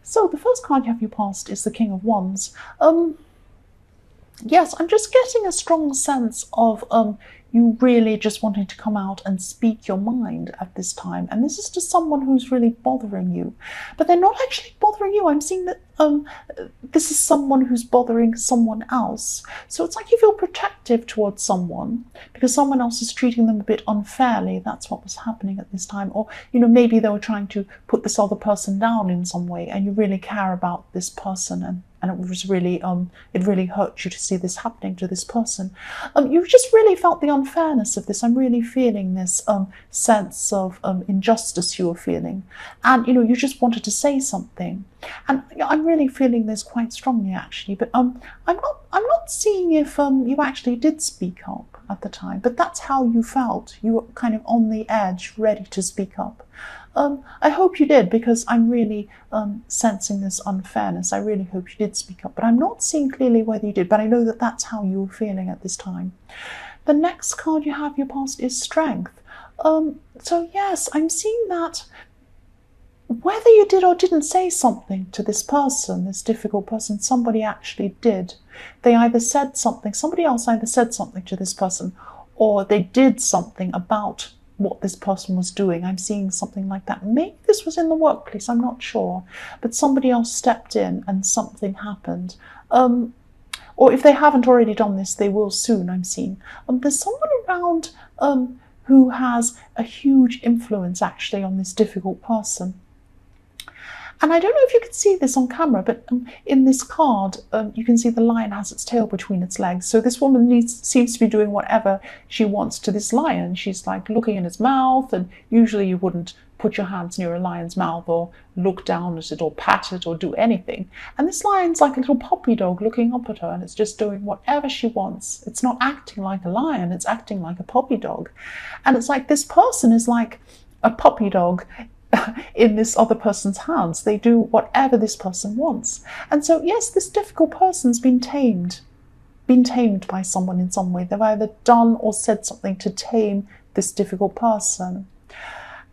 So the first card you have your past is the King of Wands. Yes, I'm just getting a strong sense of you really just wanting to come out and speak your mind at this time. And this is to someone who's really bothering you. But they're not actually bothering you. I'm seeing that this is someone who's bothering someone else. So it's like you feel protective towards someone because someone else is treating them a bit unfairly. That's what was happening at this time. Or, maybe they were trying to put this other person down in some way and you really care about this person and it was really, it really hurt you to see this happening to this person. You just really felt the unfairness of this. I'm really feeling this sense of injustice you were feeling. And, you just wanted to say something. And I'm really feeling this quite strongly, actually. But I'm not seeing if you actually did speak up at the time. But that's how you felt. You were kind of on the edge, ready to speak up. I hope you did, because I'm really sensing this unfairness. I really hope you did speak up, but I'm not seeing clearly whether you did, but I know that that's how you were feeling at this time. The next card you have your past is Strength. So yes, I'm seeing that whether you did or didn't say something to this person, this difficult person, somebody actually did. They either said something, somebody else either said something to this person, or they did something about what this person was doing. I'm seeing something like that. Maybe this was in the workplace, I'm not sure, but somebody else stepped in and something happened. Or if they haven't already done this, they will soon, I'm seeing. There's someone around who has a huge influence actually on this difficult person. And I don't know if you can see this on camera, but in this card, you can see the lion has its tail between its legs. So this woman seems to be doing whatever she wants to this lion. She's like looking in its mouth, and usually you wouldn't put your hands near a lion's mouth or look down at it or pat it or do anything. And this lion's like a little puppy dog looking up at her, and it's just doing whatever she wants. It's not acting like a lion, it's acting like a puppy dog. And it's like this person is like a puppy dog in this other person's hands. They do whatever this person wants. And so yes, this difficult person's been tamed by someone in some way. They've either done or said something to tame this difficult person.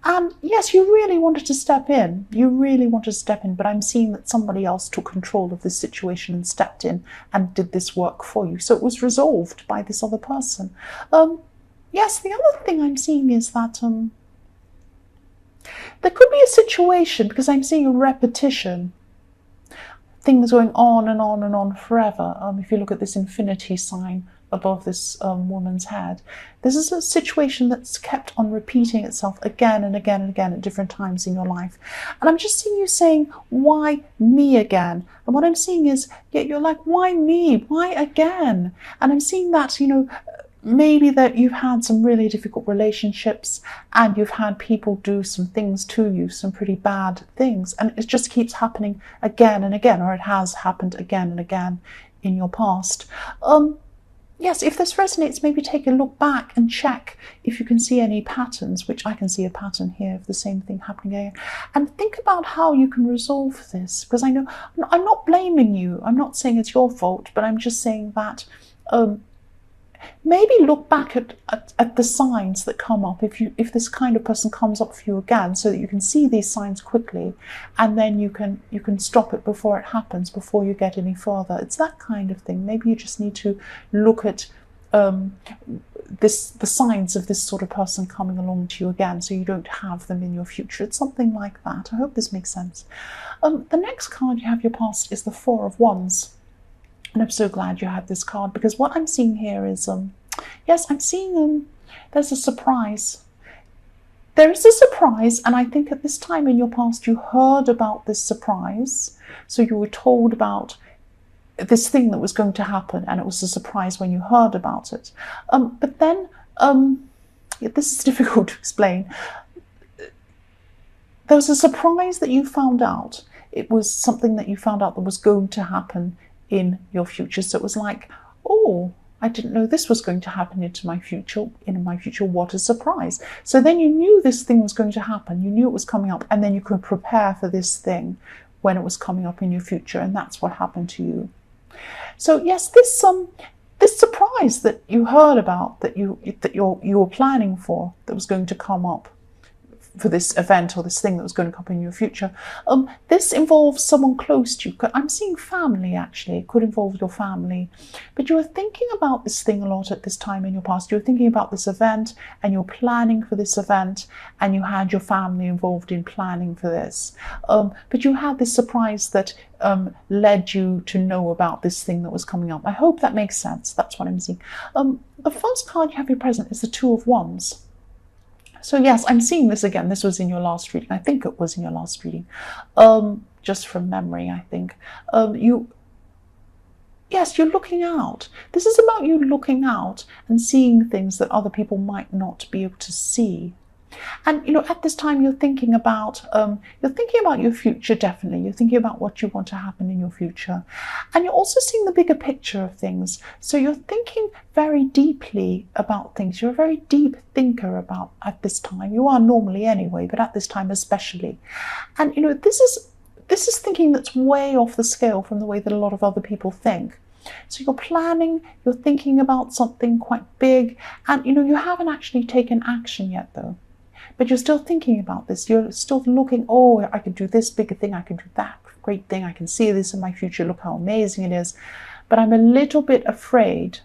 And yes, you really wanted to step in. But I'm seeing that somebody else took control of this situation and stepped in and did this work for you. So it was resolved by this other person. Yes, the other thing I'm seeing is that there could be a situation, because I'm seeing a repetition, things going on and on and on forever. If you look at this infinity sign above this woman's head, this is a situation that's kept on repeating itself again and again and again at different times in your life. And I'm just seeing you saying, why me again? And what I'm seeing is, yeah, you're like, why me? Why again? And I'm seeing that, maybe that you've had some really difficult relationships and you've had people do some things to you, some pretty bad things, and it just keeps happening again and again, or it has happened again and again in your past. Yes, if this resonates, maybe take a look back and check if you can see any patterns, which I can see a pattern here of the same thing happening again. And think about how you can resolve this, because I know I'm not blaming you. I'm not saying it's your fault, but I'm just saying that maybe look back at the signs that come up if this kind of person comes up for you again, so that you can see these signs quickly, and then you can stop it before it happens, before you get any further. It's that kind of thing. Maybe you just need to look at the signs of this sort of person coming along to you again, so you don't have them in your future. It's something like that. I hope this makes sense. The next card you have your past is the Four of Wands. And I'm so glad you had this card, because what I'm seeing here is, yes, I'm seeing there's a surprise. There is a surprise, and I think at this time in your past you heard about this surprise. So you were told about this thing that was going to happen, and it was a surprise when you heard about it. But then, this is difficult to explain. There was a surprise that you found out. It was something that you found out that was going to happen in your future. So it was like, oh, I didn't know this was going to happen in my future, what a surprise. So then you knew this thing was going to happen, you knew it was coming up, and then you could prepare for this thing when it was coming up in your future, and that's what happened to you. So yes, this surprise that you heard about, that you were planning for, that was going to come up for this event or this thing that was going to come in your future. This involves someone close to you. I'm seeing family, actually. It could involve your family. But you were thinking about this thing a lot at this time in your past. You were thinking about this event and you're planning for this event, and you had your family involved in planning for this. But you had this surprise that led you to know about this thing that was coming up. I hope that makes sense. That's what I'm seeing. The first card you have here present is the Two of Wands. So yes, I'm seeing this again. This was in your last reading. I think it was in your last reading. Just from memory, I think. Yes, you're looking out. This is about you looking out and seeing things that other people might not be able to see. And at this time you're thinking about your future. Definitely, you're thinking about what you want to happen in your future, and you're also seeing the bigger picture of things. So you're thinking very deeply about things. You're a very deep thinker about at this time. You are normally anyway, but at this time especially. And this is thinking that's way off the scale from the way that a lot of other people think. So you're planning, you're thinking about something quite big, and you haven't actually taken action yet though. But you're still thinking about this. You're still looking, oh, I could do this bigger thing. I can do that great thing. I can see this in my future. Look how amazing it is. But I'm a little bit afraid.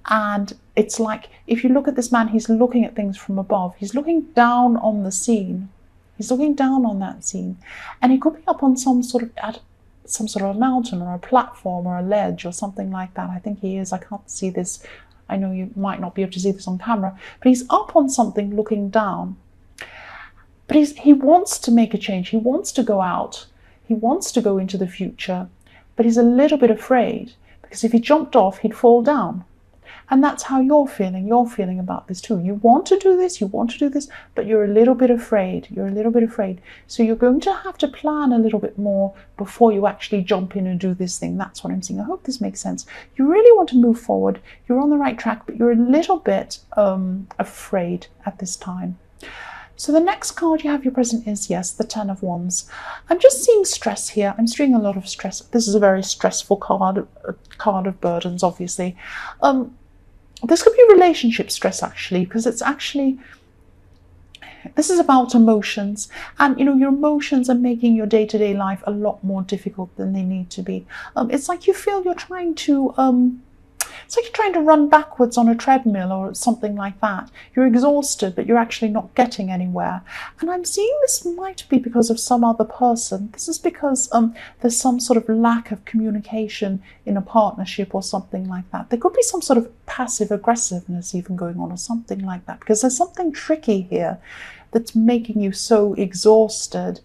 And it's like, if you look at this man, he's looking at things from above. He's looking down on the scene. He's looking down on that scene. And he could be up on some sort of a mountain or a platform or a ledge or something like that. I think he is. I can't see this. I know you might not be able to see this on camera, but he's up on something looking down. But he wants to make a change. He wants to go out. He wants to go into the future, but he's a little bit afraid because if he jumped off, he'd fall down. And that's how you're feeling. You're feeling about this too. You want to do this, but you're a little bit afraid. So you're going to have to plan a little bit more before you actually jump in and do this thing. That's what I'm seeing. I hope this makes sense. You really want to move forward. You're on the right track, but you're a little bit afraid at this time. So the next card you have your present is, yes, the Ten of Wands. I'm just seeing stress here. I'm seeing a lot of stress. This is a very stressful card, a card of burdens, obviously. This could be relationship stress, actually, because this is about emotions, and your emotions are making your day-to-day life a lot more difficult than they need to be. It's like you feel you're trying to run backwards on a treadmill or something like that. You're exhausted, but you're actually not getting anywhere. And I'm seeing this might be because of some other person. This is because there's some sort of lack of communication in a partnership or something like that. There could be some sort of passive aggressiveness even going on or something like that, because there's something tricky here that's making you so exhausted.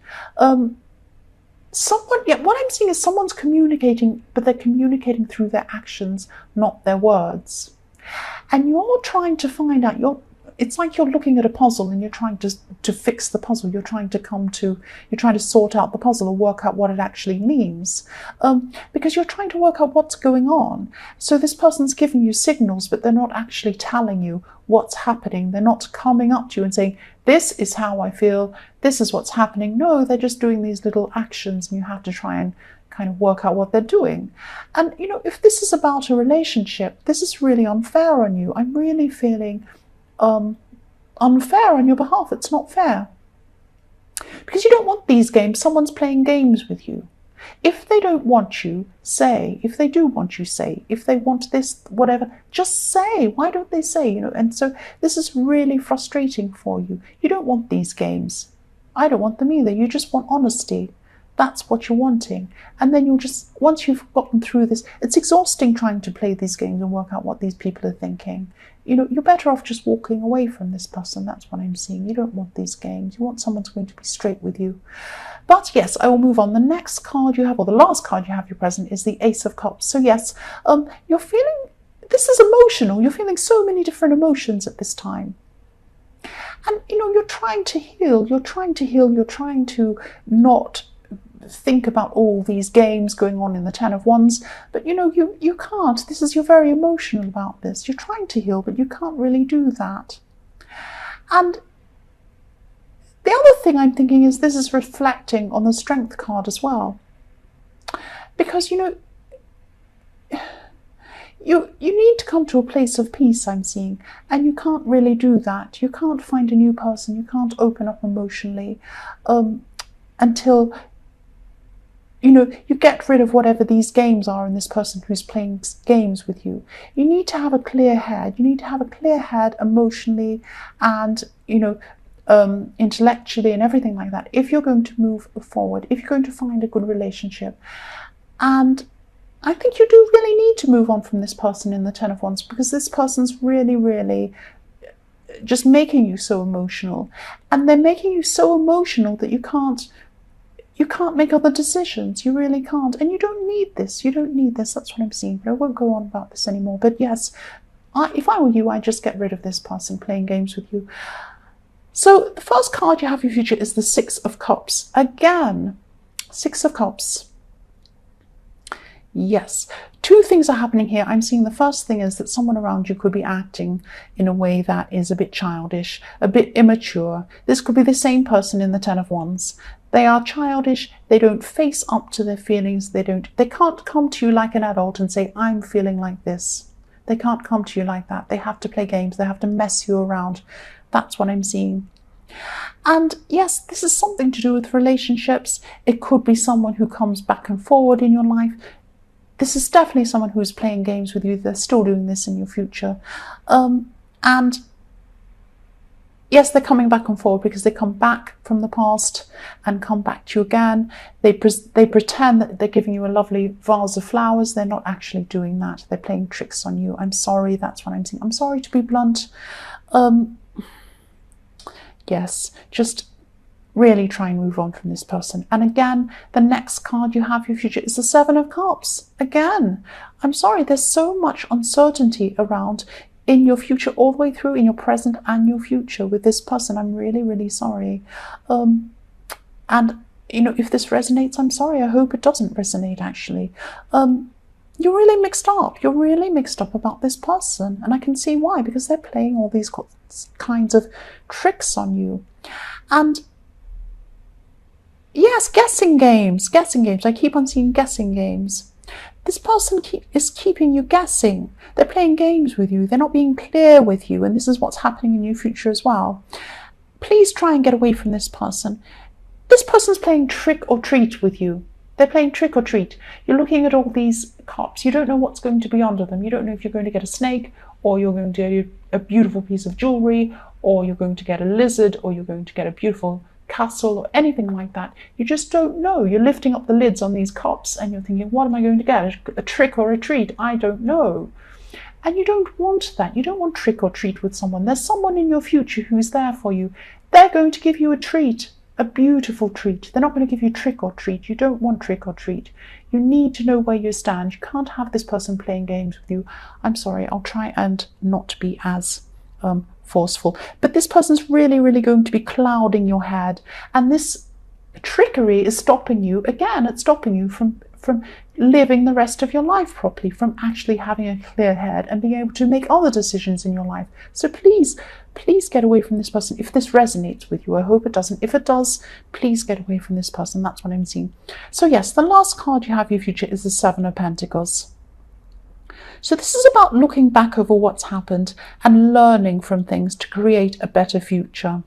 What I'm seeing is someone's communicating, but they're communicating through their actions, not their words. And you're trying to find out, it's like you're looking at a puzzle and you're trying to fix the puzzle. You're trying to sort out the puzzle or work out what it actually means. Because you're trying to work out what's going on. So this person's giving you signals, but they're not actually telling you what's happening. They're not coming up to you and saying, this is how I feel, this is what's happening. No, they're just doing these little actions and you have to try and kind of work out what they're doing. And if this is about a relationship, this is really unfair on you. I'm really feeling unfair on your behalf. It's not fair. Because you don't want these games. Someone's playing games with you. If they don't want you, say. If they do want you, say. If they want this, whatever, just say. Why don't they say? And so this is really frustrating for you. You don't want these games. I don't want them either. You just want honesty. That's what you're wanting. And then you'll just, once you've gotten through this, it's exhausting trying to play these games and work out what these people are thinking. You're better off just walking away from this person. That's what I'm seeing. You don't want these games. You want someone who's going to be straight with you. But yes, I will move on. The next card you have, or the last card you have your present, is the Ace of Cups. So yes, you're feeling, this is emotional. You're feeling so many different emotions at this time. And, you're trying to heal. You're trying to not think about all these games going on in the Ten of Wands, but you can't. You're very emotional about this. You're trying to heal, but you can't really do that. And the other thing I'm thinking is this is reflecting on the Strength card as well, because you need to come to a place of peace, I'm seeing, and you can't really do that. You can't find a new person. You can't open up emotionally until you get rid of whatever these games are in this person who's playing games with you. You need to have a clear head. You need to have a clear head emotionally and, intellectually and everything like that, if you're going to move forward, if you're going to find a good relationship. And I think you do really need to move on from this person in the Ten of Wands, because this person's really, really just making you so emotional. And they're making you so emotional that you can't make other decisions. You really can't. And you don't need this. You don't need this. That's what I'm seeing. But I won't go on about this anymore. But yes, if I were you, I'd just get rid of this person playing games with you. So the first card you have in your future is the Six of Cups. Again, Six of Cups. Yes, two things are happening here. I'm seeing the first thing is that someone around you could be acting in a way that is a bit childish, a bit immature. This could be the same person in the Ten of Wands. They are childish. They don't face up to their feelings. They can't come to you like an adult and say, I'm feeling like this. They can't come to you like that. They have to play games. They have to mess you around. That's what I'm seeing. And yes, this is something to do with relationships. It could be someone who comes back and forward in your life. This is definitely someone who's playing games with you. They're still doing this in your future. And yes, they're coming back and forward because they come back from the past and come back to you again. They pretend that they're giving you a lovely vase of flowers. They're not actually doing that. They're playing tricks on you. I'm sorry, that's what I'm saying. I'm sorry to be blunt. Yes, just really try and move on from this person. And again, the next card you have for your future is the Seven of Cups. Again, I'm sorry, there's so much uncertainty around in your future, all the way through, in your present and your future with this person. I'm really, really sorry. And, if this resonates, I'm sorry. I hope it doesn't resonate, actually. You're really mixed up. You're really mixed up about this person. And I can see why, because they're playing all these kinds of tricks on you. And yes, guessing games. I keep on seeing guessing games. This person is keeping you guessing. They're playing games with you. They're not being clear with you. And this is what's happening in your future as well. Please try and get away from this person. This person's playing trick or treat with you. They're playing trick or treat. You're looking at all these cups. You don't know what's going to be under them. You don't know if you're going to get a snake, or you're going to get a beautiful piece of jewelry, or you're going to get a lizard, or you're going to get a beautiful castle, or anything like that. You just don't know. You're lifting up the lids on these cups and you're thinking, what am I going to get? A trick or a treat? I don't know. And you don't want that. You don't want trick or treat with someone. There's someone in your future who's there for you. They're going to give you a treat, a beautiful treat. They're not going to give you trick or treat. You don't want trick or treat. You need to know where you stand. You can't have this person playing games with you. I'm sorry, I'll try and not be as forceful. But this person's really, really going to be clouding your head. And this trickery is stopping you. Again, it's stopping you from living the rest of your life properly, from actually having a clear head and being able to make other decisions in your life. So please get away from this person if this resonates with you. I hope it doesn't. If it does, please get away from this person. That's what I'm seeing. So yes, the last card you have in your future is the Seven of Pentacles. So this is about looking back over what's happened and learning from things to create a better future.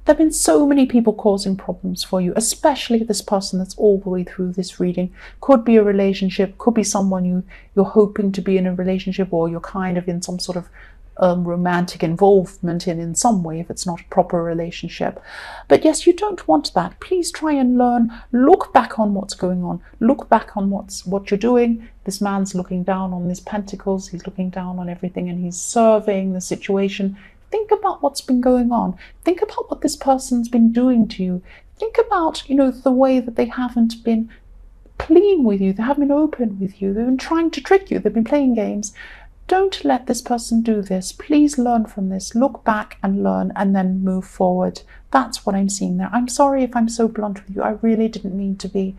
There have been so many people causing problems for you, especially this person that's all the way through this reading. Could be a relationship, could be someone you're hoping to be in a relationship, or you're kind of in some sort of romantic involvement in some way, if it's not a proper relationship. But yes, you don't want that. Please try and learn. Look back on what's going on. Look back on what you're doing. This man's looking down on these pentacles. He's looking down on everything and he's surveying the situation. Think about what's been going on. Think about what this person's been doing to you. Think about, the way that they haven't been clean with you. They haven't been open with you. They've been trying to trick you. They've been playing games. Don't let this person do this. Please learn from this. Look back and learn and then move forward. That's what I'm seeing there. I'm sorry if I'm so blunt with you. I really didn't mean to be.